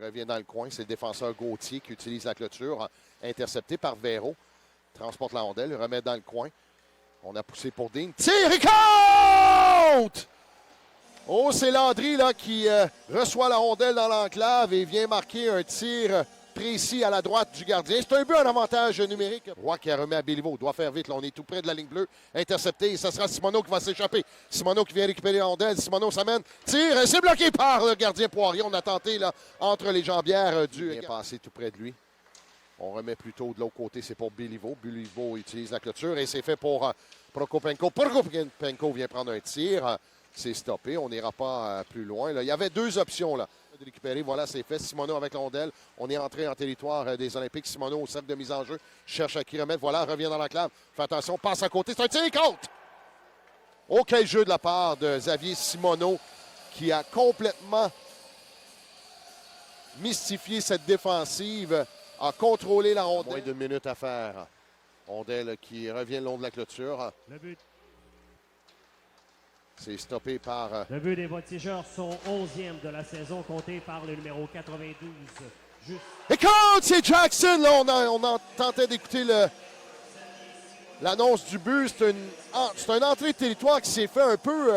revient dans le coin. C'est le défenseur Gauthier qui utilise la clôture. Intercepté par Véro. Transporte la rondelle, remet dans le coin. On a poussé pour Dean. Tire et compte! Oh, c'est Landry là, qui reçoit la rondelle dans l'enclave et vient marquer un tir précis à la droite du gardien. C'est un but, un avantage numérique. Roy qui a remis à Béliveau. Doit faire vite. Là, on est tout près de la ligne bleue. Intercepté. Et ce sera Simoneau qui va s'échapper. Simoneau qui vient récupérer la rondelle. Simoneau s'amène. Tire. C'est bloqué par le gardien Poirier. On a tenté là, entre les jambières du... Il est passé tout près de lui. On remet plutôt de l'autre côté. C'est pour Béliveau. Béliveau utilise la clôture. Et c'est fait pour Prokopenko. Prokopenko vient prendre un tir. C'est stoppé. On n'ira pas plus loin. Là. Il y avait deux options là. De récupérer. Voilà, c'est fait. Simoneau avec la rondelle. On est entré en territoire des Olympiques. Simoneau au cercle de mise en jeu. Cherche à qui remettre. Voilà, revient dans l'enclave. Fait attention, passe à côté. C'est un tir contre! Oh, quel jeu de la part de Xavier Simoneau qui a complètement mystifié cette défensive. A contrôlé la rondelle. Moins d'une minute à faire. Rondelle qui revient le long de la clôture. Le but. C'est stoppé par... Le but des Voltigeurs, son 11e de la saison, compté par le numéro 92. Juste. Et quand c'est Jackson, là, on a tenté d'écouter l'annonce du but. C'est une entrée de territoire qui s'est fait un peu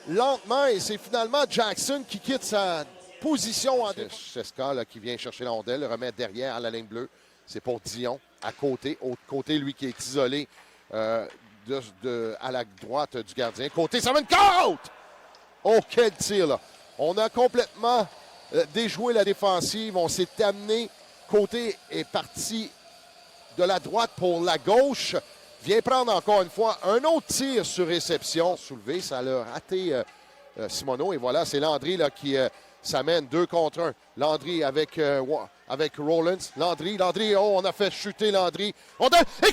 lentement et c'est finalement Jackson qui quitte sa position en défense. Cheska qui vient chercher la rondelle, le remet derrière à la ligne bleue. C'est pour Dion, à côté. Autre côté, lui qui est isolé. À la droite du gardien. Côté, ça va une côte! Oh, quel tir, là! On a complètement déjoué la défensive. On s'est amené. Côté est parti de la droite pour la gauche. Vient prendre encore une fois un autre tir sur réception. Soulevé, ça l'a raté Simoneau. Et voilà, c'est Landry là, qui s'amène 2 contre 1. Landry avec Rollins. Landry, oh, on a fait chuter Landry. Et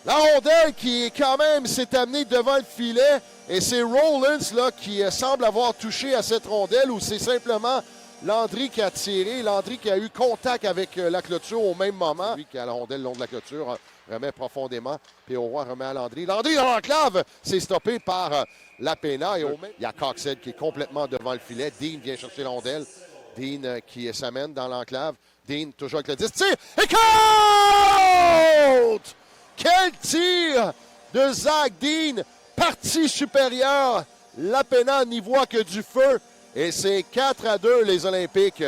la rondelle qui quand même s'est amenée devant le filet et c'est Rollins là, qui semble avoir touché à cette rondelle ou c'est simplement Landry qui a tiré, Landry qui a eu contact avec la clôture au même moment. Lui qui a la rondelle le long de la clôture remet profondément. Puis au roi remet à Landry. Landry dans l'enclave, c'est stoppé par Lapena. Et il y a Coxhead qui est complètement devant le filet. Dean vient chercher la rondelle. Dean qui s'amène dans l'enclave. Dean toujours avec le 10. Tire et compte! Quel tir de Zach Dean! Partie supérieure. Lapena n'y voit que du feu. Et c'est 4-2 les Olympiques.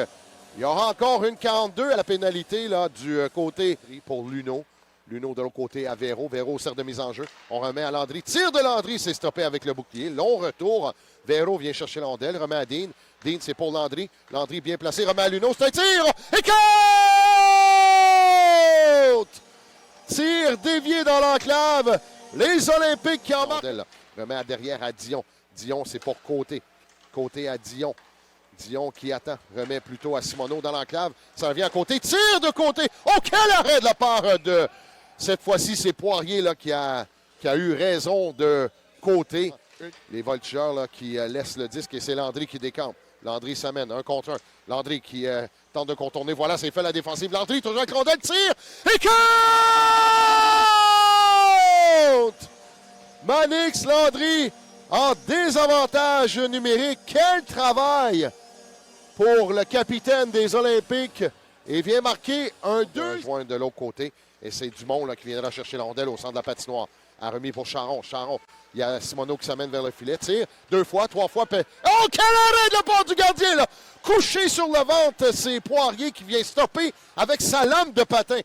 Il y aura encore une 42 à la pénalité là, du côté pour Luno. Luno de l'autre côté à Véro. Véro sert de mise en jeu. On remet à Landry. Tir de Landry, c'est stoppé avec le bouclier. Long retour. Véro vient chercher la rondelle. Remet à Dean. Dean, c'est pour Landry. Landry bien placé. Remet à Luno. C'est un tir! Et compte! Tir dévié dans l'enclave. Les Olympiques qui en marquent. Remet à derrière à Dion. Dion, c'est pour Côté. Côté à Dion. Dion qui attend. Remet plutôt à Simoneau dans l'enclave. Ça revient à Côté. Tire de Côté. Oh, quel arrêt de la part de... Cette fois-ci, c'est Poirier là, qui a eu raison de Côté. Les Voltigeurs là, qui laissent le disque et c'est Landry qui décampe. Landry s'amène, 1 contre 1. Landry qui tente de contourner. Voilà, c'est fait la défensive. Landry, toujours avec rondelle, tire et compte! Manix Landry en désavantage numérique. Quel travail pour le capitaine des Olympiques. Et vient marquer un 2. Joint de l'autre côté. Et c'est Dumont là, qui viendra chercher la rondelle au centre de la patinoire. A remis pour Charon. Charon. Il y a Simoneau qui s'amène vers le filet. Tire 2 fois, 3 fois. Oh, quel arrêt de la part du gardien! Là. Couché sur le ventre, c'est Poirier qui vient stopper avec sa lame de patin.